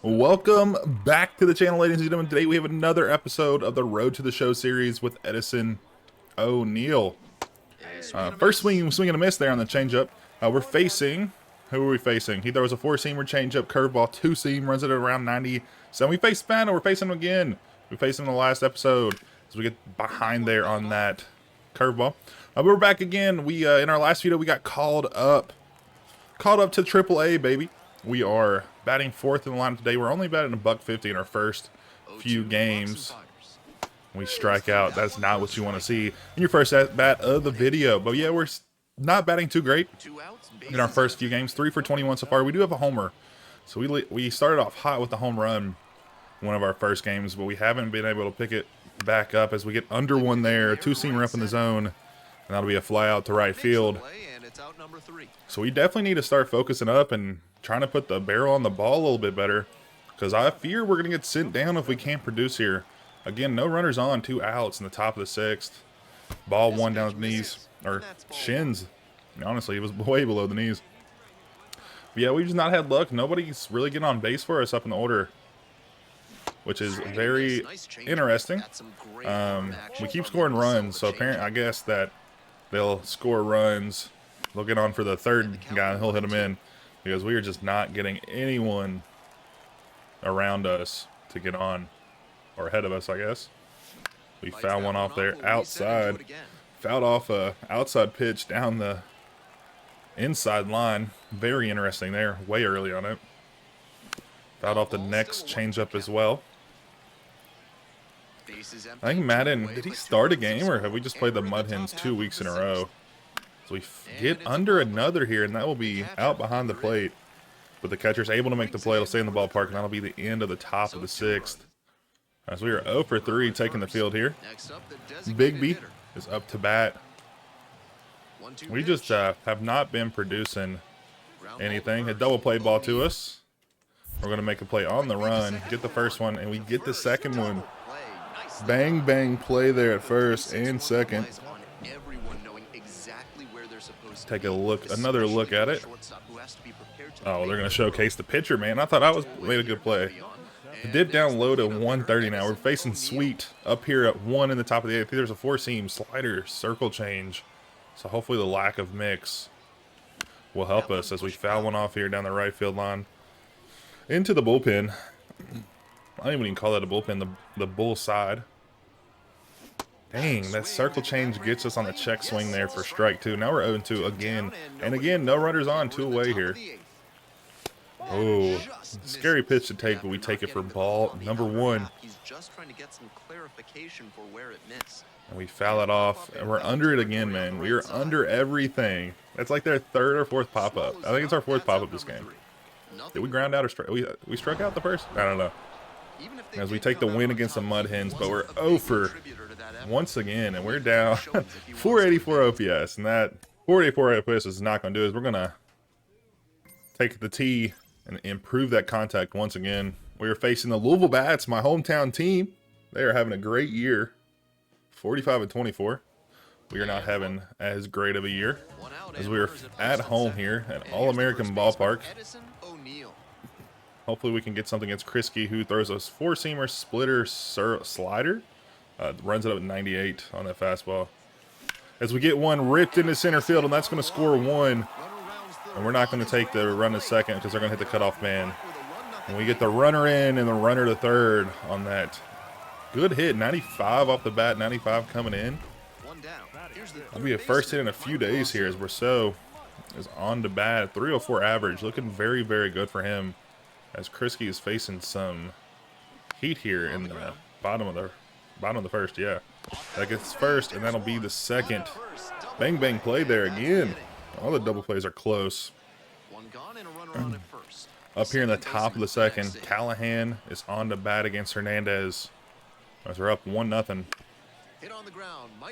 Welcome back to the channel, ladies and gentlemen. Today we have another episode of the Road to the Show series with Edison O'Neill. First swing and a miss there on the changeup. We're facing, who are we facing? He throws a four-seamer, changeup, curveball, two-seam, runs it at around 90. So we face Spano, we're facing him again. We faced him in the last episode. So we get behind there on that curveball. But we're back again. We in our last video we got called up to AAA, baby. We are batting fourth in the lineup today. We're only batting $150 in our first few games. We strike out. That's not what you want to see in your first at bat of the video. But yeah, we're not batting too great in our first few games. 3 for 21 so far. We do have a homer. So we started off hot with the home run one of our first games, but we haven't been able to pick it back up as we get under one there. Two-seamer up in the zone, and that'll be a fly out to right field. So we definitely need to start focusing up and trying to put the barrel on the ball a little bit better, because I fear we're going to get sent down if we can't produce here. Again, no runners on, 2 outs in the top of the 6th. Ball one down his knees, or shins. Honestly, it was way below the knees. But yeah, we've just not had luck. Nobody's really getting on base for us up in the order, which is very interesting. We keep scoring runs, so apparently I guess that they'll score runs. They'll get on for the third guy, he'll hit him in, because we are just not getting anyone around us to get on, or ahead of us, I guess. We fouled one off there outside. Fouled off a outside pitch down the inside line. Very interesting there, way early on it. Fouled off the next changeup as well. I think Madden, did he start a game, or have we just played the Mud Hens 2 weeks in a row? So we get under another here, and that will be out behind the plate. But the catcher's able to make the play. It'll stay in the ballpark, and that'll be the end of the top of the 6th. As we are 0 for 3 taking the field here. Bigby is up to bat. We just have not been producing anything. A double play ball to us. We're going to make a play on the run, get the first one, and we get the second one. Bang, bang play there at first and second. Take a look, another look at it. Oh, they're going to showcase the pitcher, man. I thought I made a good play. Dip down low to 130 now. We're facing Sweet up here at 1 in the top of the 8th. There's a four-seam slider circle change. So hopefully the lack of mix will help us as we foul one off here down the right field line. Into the bullpen. I don't even call that a bullpen, the bull side. Dang, that circle change gets us on the check swing there for strike 2. Now we're 0-2 again. And again, no runners on, 2 away here. Oh, scary pitch to take, but we take it for ball number 1. And we foul it off, and we're under it again, man. We are under everything. That's like their 3rd or 4th pop-up. I think it's our 4th pop-up this game. Did we ground out or strike? We struck out the first? I don't know. As we take the win against the Mud Hens, but we're 0 for once again, and we're down 484 OPS, and that 484 OPS is not going to do it. We're going to take the tee and improve that contact once again. We are facing the Louisville Bats, my hometown team. They are having a great year, 45-24. We are not having as great of a year as we are at home here at All-American Ballpark. Hopefully we can get something against Krisky, who throws a four-seamer splitter slider. Runs it up at 98 on that fastball. As we get one ripped into center field, and that's going to score 1. And we're not going to take the run to second because they're going to hit the cutoff man. And we get the runner in and the runner to third on that. Good hit, 95 off the bat, 95 coming in. That'll be a first hit in a few days here as Rousseau is on to bat. 304 average, looking very, very good for him. As Krisky is facing some heat here in the bottom of the first, yeah. That gets first, and that'll be the second. Bang, bang play there again. All the double plays are close. Up here in the top of the 2nd, Callahan is on to bat against Hernandez. As we're up 1-0.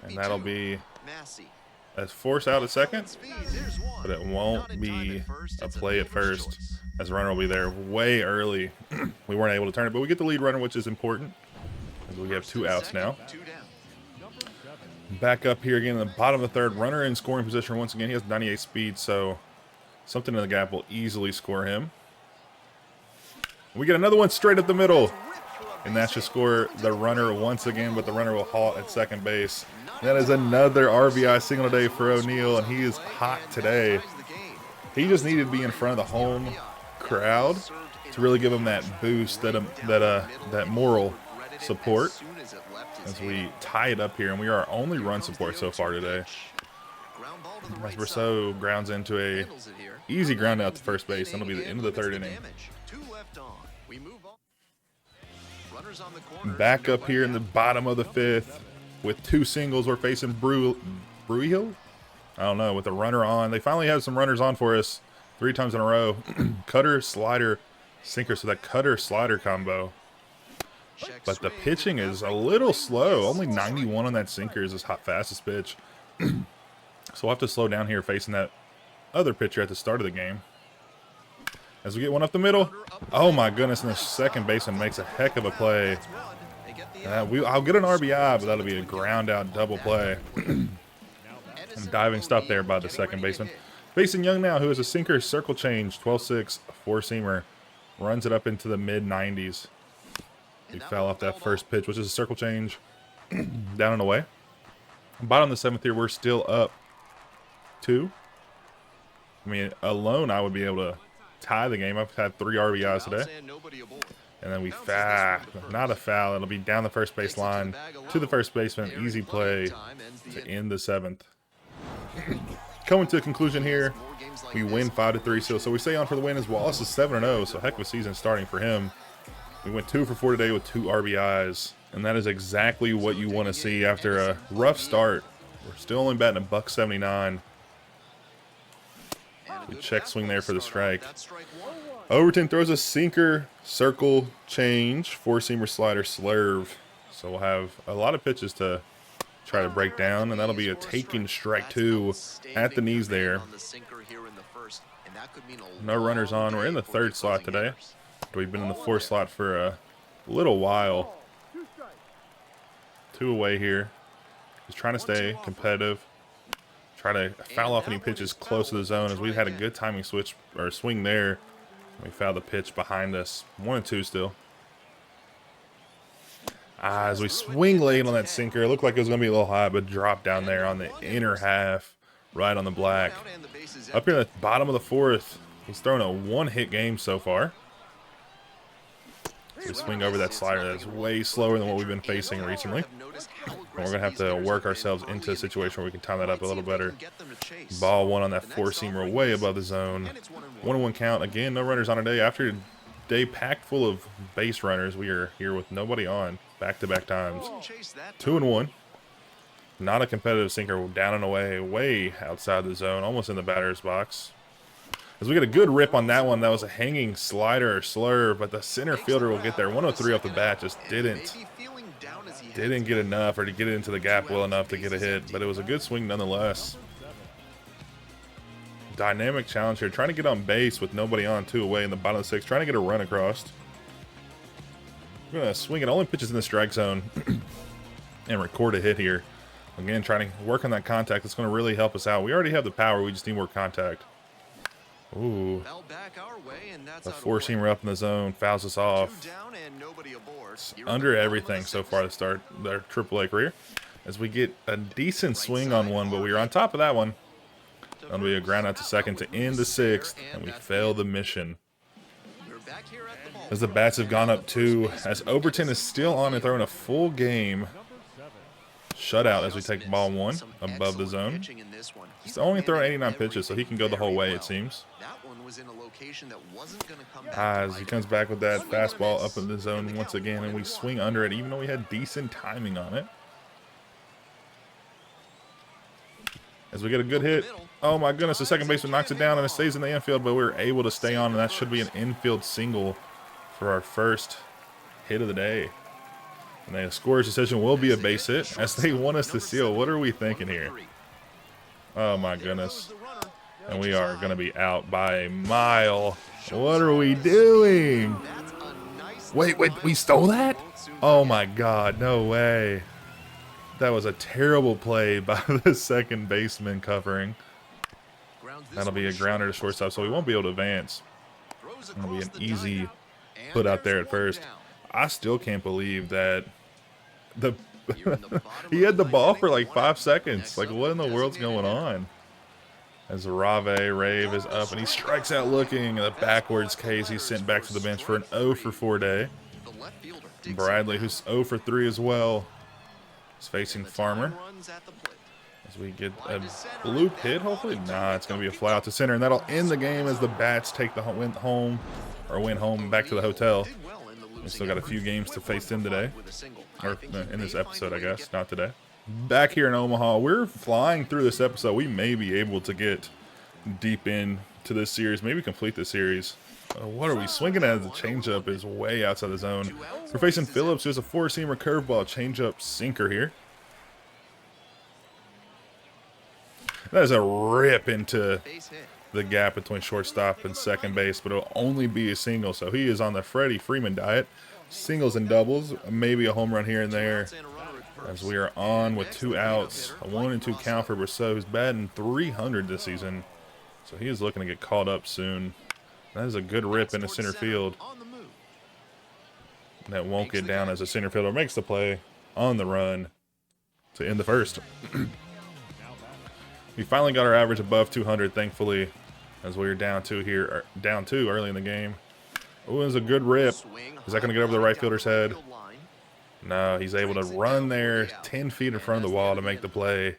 And that'll be a force out at second, but it won't be a play at first, as the runner will be there way early. We weren't able to turn it, but we get the lead runner, which is important, as we have 2 outs now. Back up here again in the bottom of the 3rd, runner in scoring position once again. He has 98 speed, so something in the gap will easily score him. We get another one straight up the middle. And that should score the runner once again, but the runner will halt at second base. That is another RBI single today for O'Neal, and he is hot today. He just needed to be in front of the home crowd to really give him that boost, that moral support as we tie it up here. And we are our only run support so far today. As Brosseau grounds into a easy ground out to first base. That'll be the end of the third inning. Back up here in the bottom of the fifth with two singles. We're facing Brewhill? I don't know, with a runner on. They finally have some runners on for us 3 times in a row. Cutter, slider, sinker. So that cutter slider combo. But the pitching is a little slow. Only 91 on that sinker is his fastest pitch. So we'll have to slow down here facing that other pitcher at the start of the game. As we get one up the middle. Oh my goodness, and the second baseman makes a heck of a play. I'll get an RBI, but that'll be a ground out double play. And diving stop there by the second baseman. Facing Young now, who is a sinker circle change, 12-6, 4-seamer. Runs it up into the mid-90s. He fell off that first pitch, which is a circle change. Down and away. Bottom of the 7th here, we're still up 2. I mean, alone I would be able to tie the game. I've had 3 RBIs today. And then we foul. Not a foul. It'll be down the first base line to the first baseman. Easy play to end the 7th. Coming to a conclusion here. We win 5-3 still. So we stay on for the win as Wallace is 7-0. So heck of a season starting for him. We went 2 for 4 today with 2 RBIs. And that is exactly what you want to see after a rough start. We're still only batting $179. We check swing there for the strike. Overton throws a sinker, circle, change, 4-seamer, slider, slurve. So we'll have a lot of pitches to try to break down, and that'll be a taken strike 2 at the knees there. No runners on. We're in the 3rd slot today. We've been in the 4th slot for a little while. 2 away here. Just trying to stay competitive. Try to foul off any pitches close to the zone, as we've had a good timing switch or swing there. We fouled the pitch behind us. 1-2 still. As we swing late on that sinker, it looked like it was going to be a little high, but dropped down there on the inner half, right on the black. Up here at the bottom of the 4th, he's thrown a 1-hit game so far. We swing over that slider that's way slower than what we've been facing recently. And we're going to have to work ourselves into a situation where we can time that up a little better. Ball 1 on that 4-seamer way above the zone. 1-1 count. Again, no runners on today. After a day packed full of base runners, we are here with nobody on back-to-back times. 2-1. Not a competitive sinker. Down and away, way outside the zone, almost in the batter's box. As we get a good rip on that one, that was a hanging slider or slurve, but the center fielder will get there. 103 off the bat, just didn't get enough, or to get it into the gap well enough to get a hit, but it was a good swing nonetheless. Dynamic challenge here, trying to get on base with nobody on, 2 away in the bottom of the 6th, trying to get a run across. We're going to swing it, only pitches in the strike zone, and record a hit here. Again, trying to work on that contact. That's going to really help us out. We already have the power, we just need more contact. Ooh, a 4-seamer up in the zone, fouls us off. It's under everything so far to start their AAA career. As we get a decent swing on one, but we were on top of that one. That'll be a ground out to second to end the 6th, and we fail the mission. As the bats have gone up 2, as Overton is still on and throwing a full game. Shutout as we take ball 1 above the zone. He's only throwing 89 pitches, so he can go the whole way, it seems. As he comes back with that fastball up in the zone once again, and we swing under it, even though we had decent timing on it. As we get a good hit. Oh my goodness, the second baseman knocks it down and it stays in the infield, but we're able to stay on, and that should be an infield single for our first hit of the day. And the scorer's decision will be a base hit, as they want us to steal. What are we thinking here? Oh my goodness. And we are going to be out by a mile. What are we doing? Wait, we stole that? Oh my God, no way. That was a terrible play by the second baseman covering. That'll be a grounder to shortstop, so we won't be able to advance. It'll be an easy put out there at first. I still can't believe that the he had the ball for like 5 seconds. Like, what in the world's going on? As Rave is up and he strikes out looking. The backwards case, he's sent back to the bench for an 0 for 4 day. Bradley, who's 0 for 3 as well, is facing Farmer. As we get a bloop hit, hopefully. Nah, it's going to be a fly out to center, and that'll end the game as the Bats take the win home back to the hotel. We still got a few games to face them today, or in this episode, I guess, not today. Back here in Omaha, we're flying through this episode. We may be able to get deep into this series, maybe complete this series. What are we swinging at? The changeup is way outside the zone. We're facing Phillips, who has a 4-seamer curveball, changeup, sinker here. That is a rip into the gap between shortstop and second base, but it'll only be a single. So he is on the Freddie Freeman diet. Singles and doubles, maybe a home run here and there. As we are on with 2 outs, a 1-2 count for Brosseau, who's batting .300 this season. So he is looking to get called up soon. That is a good rip into center field. And that won't get down as a center fielder makes the play on the run to end the first. We finally got our average above 200, thankfully, as we were down 2 early in the game. Oh, it was a good rip. Is that going to get over the right fielder's head? No, he's able to run there 10 feet in front of the wall to make the play.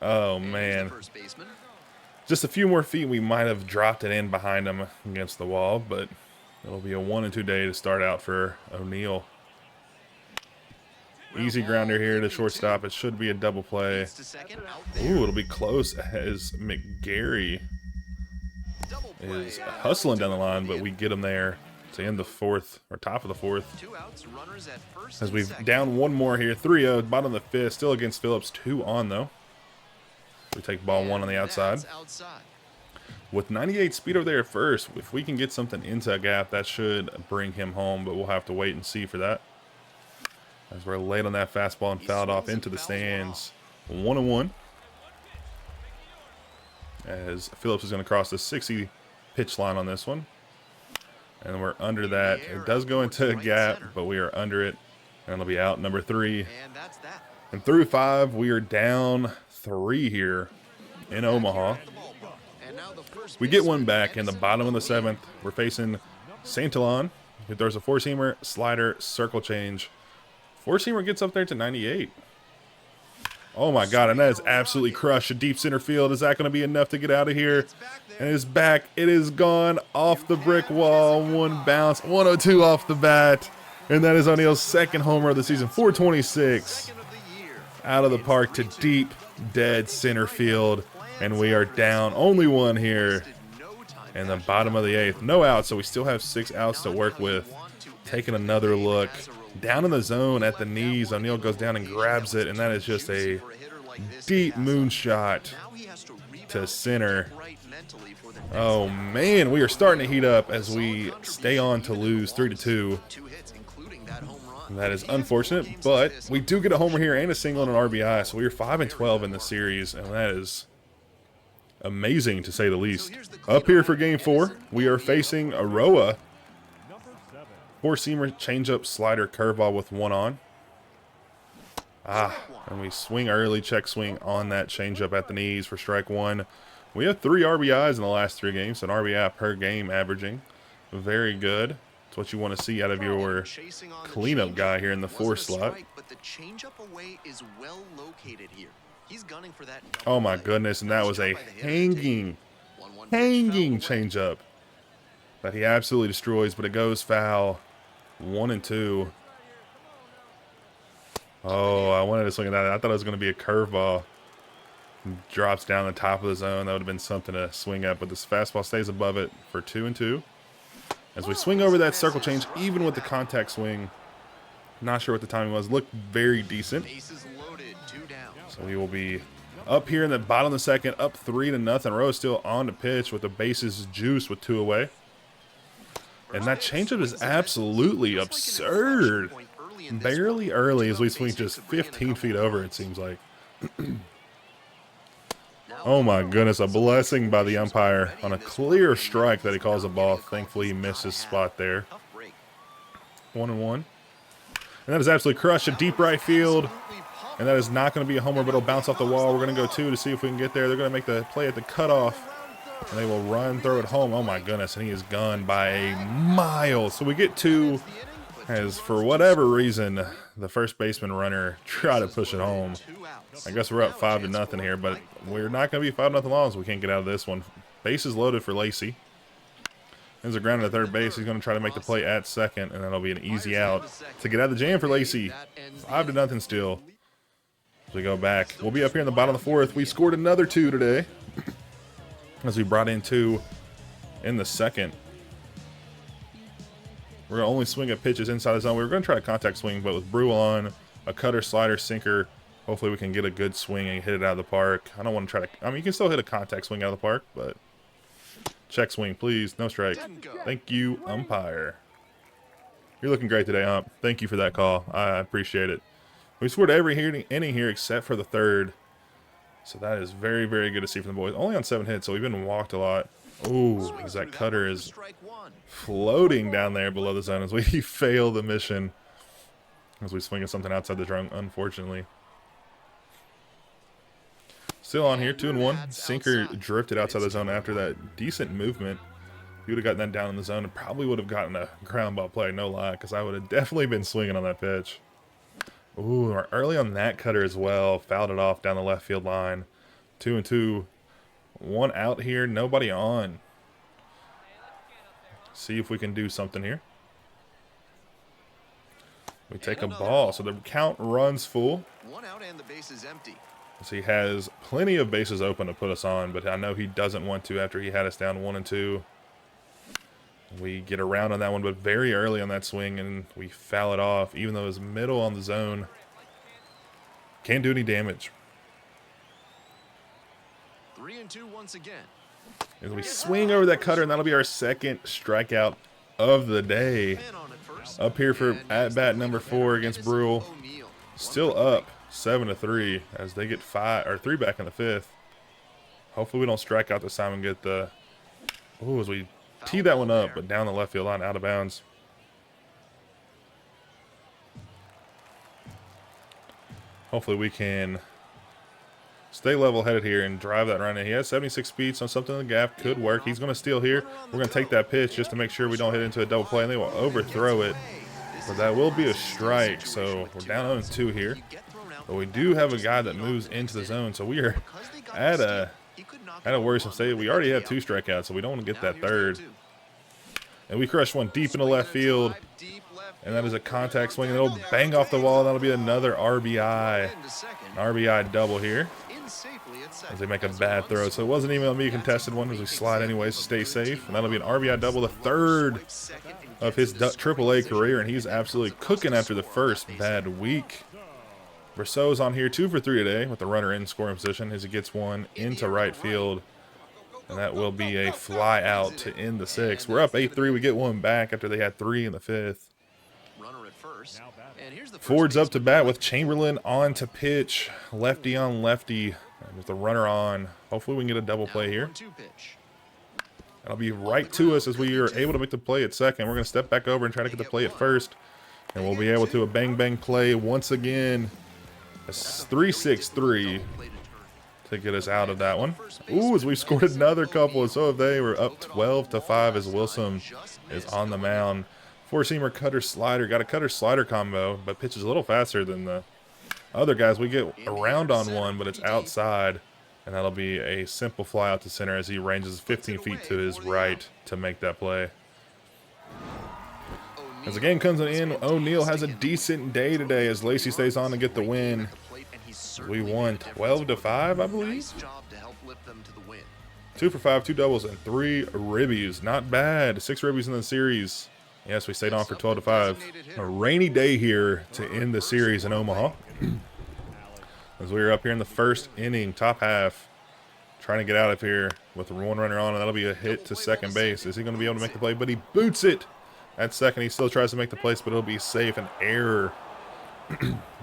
Oh, man. Just a few more feet, we might have dropped it in behind him against the wall, but it'll be a 1-2 day to start out for O'Neill. Easy grounder here to shortstop. It should be a double play. Ooh, it'll be close as McGarry is hustling down the line, but we get him there to end the fourth, or top of the fourth. As we've down 1 more here. 3-0, bottom of the 5th, still against Phillips. 2 on, though. We take ball 1 on the outside. With 98 speed over there at first, if we can get something into a gap, that should bring him home, but we'll have to wait and see for that. As we're late on that fastball and fouled off into the stands. 1-1. As Phillips is going to cross the 60 pitch line on this one. And we're under that. It does go into a gap, but we are under it. And it'll be out number 3. And through 5, we are down 3 here in Omaha. We get one back in the bottom of the 7th. We're facing Santillan. He throws a 4-seamer, slider, circle change. 4-seamer gets up there to 98. Oh my God, and that is absolutely crushed to deep center field. Is that going to be enough to get out of here? And it's back. It is gone off the brick wall. 1 bounce, 102 off the bat. And that is O'Neill's 2nd homer of the season. 426 out of the park to deep, dead center field. And we are down only 1 here in the bottom of the 8th. No outs, so we still have 6 outs to work with. Taking another look. Down in the zone at the knees, O'Neill goes down and grabs it, and that is just a deep moonshot to center. Oh man, we are starting to heat up as we stay on to lose 3-2. That is unfortunate, but we do get a homer here and a single and an RBI, so we are 5-12 in the series, and that is amazing to say the least. Up here for game 4, we are facing Aroa. 4-seamer, changeup, slider, curveball with 1 on. And we swing early, check swing on that changeup at the knees for strike 1. We have 3 RBIs in the last 3 games, an RBI per game averaging. Very good. It's what you want to see out of your cleanup guy here in the 4 slot. Oh my goodness, and that was a hanging changeup that he absolutely destroys, but it goes foul. 1-2. Oh, I wanted to swing at that. I thought it was going to be a curveball. Drops down the top of the zone. That would have been something to swing at, but this fastball stays above it for 2-2. As we swing over that circle change, even with the contact swing, not sure what the timing was, looked very decent. So we will be up here in the bottom of the 2nd, up 3-0. Rowe still on the pitch with the bases juice with 2 away. And that changeup is absolutely absurd. Barely early as we swing just 15 feet over, it seems like. Oh my goodness, a blessing by the umpire on a clear strike that he calls a ball. Thankfully he missed his spot there. 1-1. And that is absolutely crushed to deep right field. And that is not going to be a homer, but it'll bounce off the wall. We're going to go 2 to see if we can get there. They're going to make the play at the cutoff. And they will run, throw it home. Oh my goodness, and he is gone by a mile. So we get 2, as for whatever reason, the first baseman runner tried to push it home. I guess we're up 5-0 here, but we're not going to be 5-0 long, so we can't get out of this one. Bases loaded for Lacey. There's a ground at third base. He's going to try to make the play at second, and that'll be an easy out to get out of the jam for Lacey. 5-0 still. As we go back, we'll be up here in the bottom of the 4th. We scored another 2 today, as we brought in 2 in the 2nd. We're going to only swing at pitches inside the zone. We were going to try a contact swing, but with Brew on, a cutter, slider, sinker, hopefully we can get a good swing and hit it out of the park. I don't want to try to, I mean, you can still hit a contact swing out of the park, but check swing, please. No strike. Thank you, umpire. You're looking great today, ump. Thank you for that call. I appreciate it. We scored every inning here except for the 3rd. So that is very, very good to see from the boys. Only on 7 hits, so we've been walked a lot. Ooh, as that cutter is floating down there below the zone as we fail the mission. As we swing at something outside the drum, unfortunately. Still on here, 2-1. Sinker drifted outside the zone after that decent movement. If you would have gotten that down in the zone, it probably would have gotten a ground ball play, no lie, because I would have definitely been swinging on that pitch. Ooh, we're early on that cutter as well. Fouled it off down the left field line. 2-2. 1 out here, nobody on. See if we can do something here. We take a ball, so the count runs full. 1 out and the base is empty. So he has plenty of bases open to put us on, but I know he doesn't want to after he had us down 1-2. We get around on that one, but very early on that swing, and we foul it off, even though it's middle on the zone. Can't do any damage. 3-2 once again. As we swing over that cutter, and that'll be our 2nd strikeout of the day. Up here for at-bat number 4 against Brule. Still up 7-3 as they get 3 back in the 5th. Hopefully we don't strike out this time and get the... Ooh, as we tee that one up, but down the left field line, out of bounds. Hopefully we can stay level-headed here and drive that run in. He has 76 speed, so something in the gap could work. He's going to steal here. We're going to take that pitch just to make sure we don't hit into a double play, and they will overthrow it. But that will be a strike, so we're down 0-2 here. But we do have a guy that moves into the zone, so we are at a worrisome state. We already have 2 strikeouts, so we don't want to get that 3rd. And we crush one deep into left field. And that is a contact swing, and it'll bang off the wall, and that'll be another RBI. An RBI double here as they make a bad throw. So it wasn't even going to be a contested one as we slide anyways to stay safe. And that'll be an RBI double, the 3rd of his AAA career, and he's absolutely cooking after the first bad week. Brosseau's on here 2 for 3 today with the runner in scoring position as he gets one into right field. And that will be a fly out to end the 6th. We're up 8-3. We get one back after they had 3 in the 5th. Ford's up to bat with Chamberlain on to pitch. Lefty on lefty with the runner on. Hopefully we can get a double play here. That'll be right to us as we are able to make the play at second. We're going to step back over and try to get the play at first. And we'll be able to a bang-bang play once again. It's 3-6-3 to get us out of that one. Ooh, as we scored another couple, and so have they. We're up 12-5 as Wilson is on the mound. Four-seamer cutter slider. Got a cutter slider combo, but pitches a little faster than the other guys. We get around on one, but it's outside. And that'll be a simple fly out to center as he ranges 15 feet to his right to make that play. As the game comes in, O'Neal has a decent day today as Lacey stays on to get the win. We won 12-5, I believe. 2 for 5, 2 doubles, and 3 ribbies. Not bad. 6 ribbies in the series. Yes, we stayed on for 12-5. A rainy day here to end the series in Omaha. As we are up here in the first inning, top half, trying to get out of here with the one runner on, and that'll be a hit to second base. Is he going to be able to make the play? But he boots it at second. He still tries to make the place, but it'll be safe. An error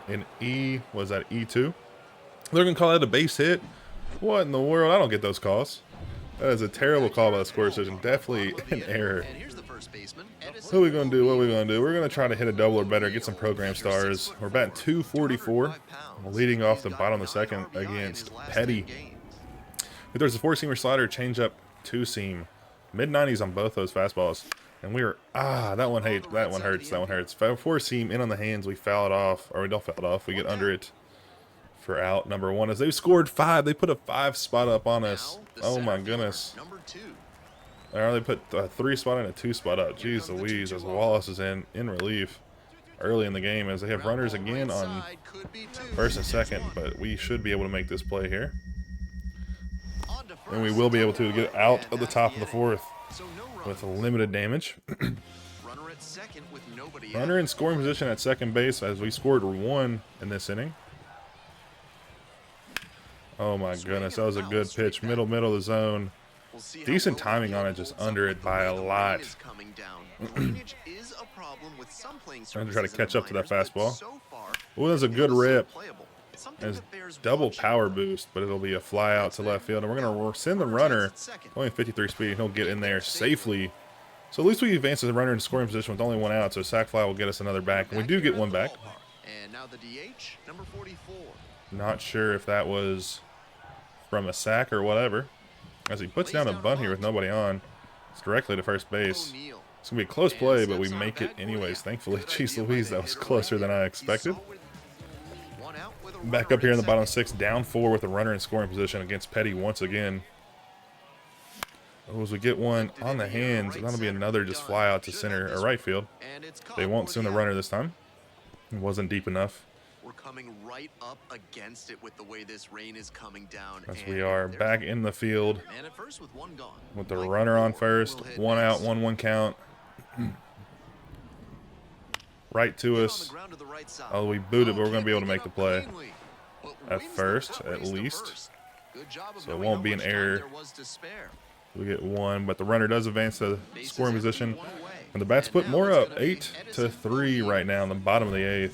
in E. Was that E2? They're going to call that a base hit? What in the world? I don't get those calls. That is a terrible call by the score decision. Definitely an error. What are we going to do? What are we going to do? We're going to try to hit a double or better, get some program stars. We're batting 244. We're leading off the bottom of the second against Petty. There's a four-seamer slider, changeup, two-seam. Mid-90s on both those fastballs. And we were, that one hurts. That one hurts. Four-seam in on the hands. We foul it off, or we don't foul it off. We get under it for out number one. As they scored 5, they put a 5 spot up on us. Oh my goodness. Or they put a 3 spot and a 2 spot up. Jeez Louise, as Wallace is in relief early in the game, as they have runners again on first and second, but we should be able to make this play here. And we will be able to get out of the top of the fourth with limited damage. Runner in scoring position at second base, as we scored 1 in this inning. Oh my goodness, that was a good pitch. Middle of the zone. Decent timing on it, just under it by a lot. I'm going to try to catch up to that fastball. Oh, that's a good rip. It's double power boost, but it'll be a fly out to left field. And we're going to send the runner, only 53 speed, he'll get in there safely. So at least we advance the runner in scoring position with only 1 out, so sac fly will get us another back. And we do get 1 back. And now the DH, number 44. Not sure if that was from a sack or whatever. As he puts down a bunt here with nobody on, it's directly to first base. It's going to be a close play, but we make it anyways, thankfully. Jeez Louise, that was closer than I expected. Back up here in the bottom 6, down 4 with a runner in scoring position against Petty once again. As we get one on the hands, and that'll be another just fly out to center or right field. They won't send the runner this time. It wasn't deep enough. We're coming right up against it with the way this rain is coming down. As we are back in the field And at first with 1 gone. with the runner on first, 1 out, 1-1 count. Right to us. Oh, we booted, but we're going to be able to make the play at first, at least. So it won't be an error. We get 1, but the runner does advance to scoring position. And the bats put more up, 8-3 right now in the bottom of the 8th.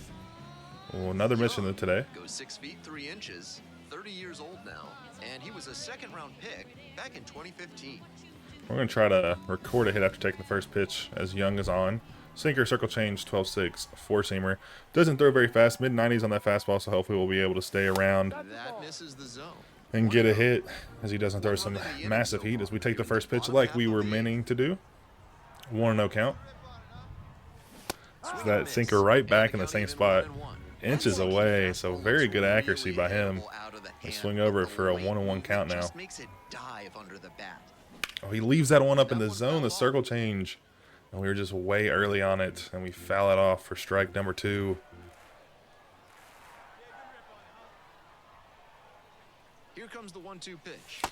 Oh, another mission today. Goes 6 feet 3 inches, 30 years old now, and he was a second-round pick back in 2015. We're going to try to record a hit after taking the first pitch as Young is on. Sinker, circle change, 12-6, four-seamer. Doesn't throw very fast, mid-90s on that fastball, so hopefully we'll be able to stay around That misses the zone. and get a hit as he doesn't throw some massive heat as we take the first pitch like we were meaning to do. 1-0 count. So that sinker right back in the same spot, inches away, so very good accuracy by him. They swing over for a 1-1 count now. Oh, he leaves that one up in the zone, the circle change. And we were just way early on it, and we foul it off for strike number 2. Here comes the 1-2 pitch.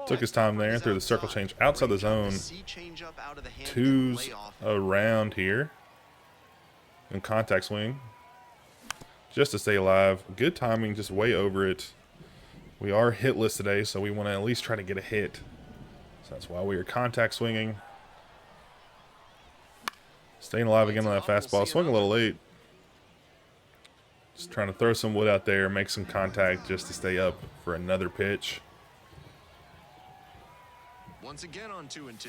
Took his time there, threw the circle change outside the zone. 2's around here. And contact swing. Just to stay alive. Good timing, just way over it. We are hitless today, so we want to at least try to get a hit. So that's why we are contact swinging. Staying alive again on that fastball. Swung a little late. Just trying to throw some wood out there, make some contact just to stay up for another pitch. Once again on 2-2.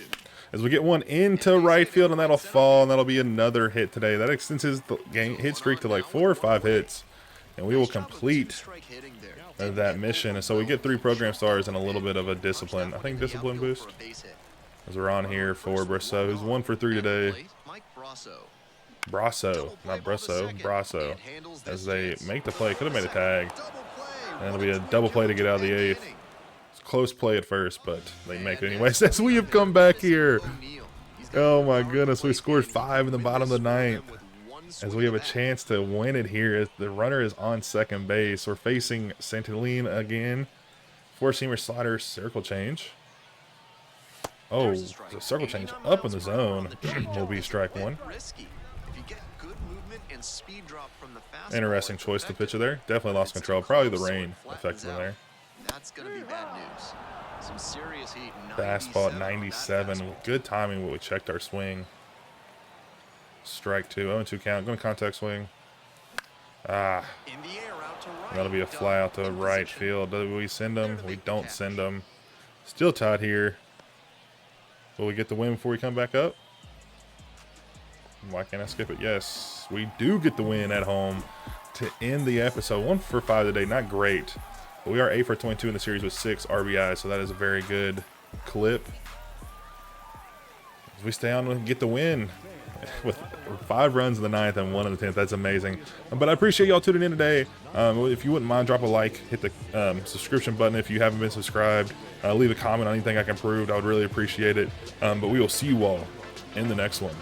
As we get one into right field, and that'll fall, and that'll be another hit today. That extends his hit streak to like 4 or 5 hits, and we will complete that mission. And so we get 3 program stars and a little bit of a discipline, I think discipline boost. As we're on here for Brasso, who's 1 for 3 today. Brasso, not Brasso, Brasso. As they make the play, could have made a tag. And it'll be a double play to get out of the 8th. Close play at first, but they make it anyways. As we have come back here. Oh my goodness, we scored 5 in the bottom of the 9th. As we have a chance to win it here. The runner is on second base. We're facing Santilline again. Four-seamer slider, circle change. Oh, the circle change up in the zone will be strike 1. Interesting choice to pitcher there. Definitely lost control. Probably the rain affected him there. That's going to be bad news. Some serious heat. Fastball at 97. Good timing when we checked our swing. Strike 2. 0-2 count. Going to contact swing. That'll be a fly out to right field. Do we send them? We don't send them. Still tied here. Will we get the win before we come back up? Why can't I skip it? Yes, we do get the win at home to end the episode. 1 for 5 today, not great. But we are 8 for 22 in the series with 6 RBIs, so that is a very good clip. As we stay on and get the win with 5 runs in the 9th and 1 in the 10th. That's amazing. But I appreciate y'all tuning in today. If you wouldn't mind, drop a like, hit the subscription button if you haven't been subscribed. Leave a comment on anything I can improve. I would really appreciate it. But we will see you all in the next one.